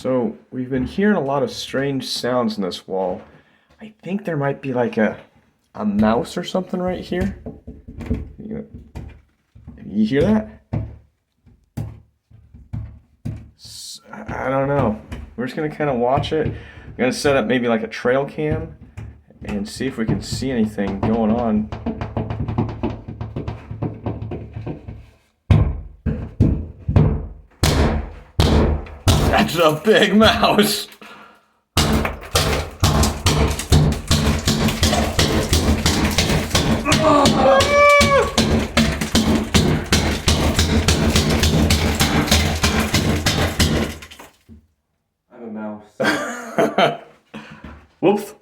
So we've been hearing a lot of strange sounds in this wall. I think there might be like a mouse or something right here. You hear that? I don't know. We're just gonna kind of watch it. I'm gonna set up maybe like a trail cam and see if we can see anything going on. That's a big mouse. I'm a mouse. Whoops.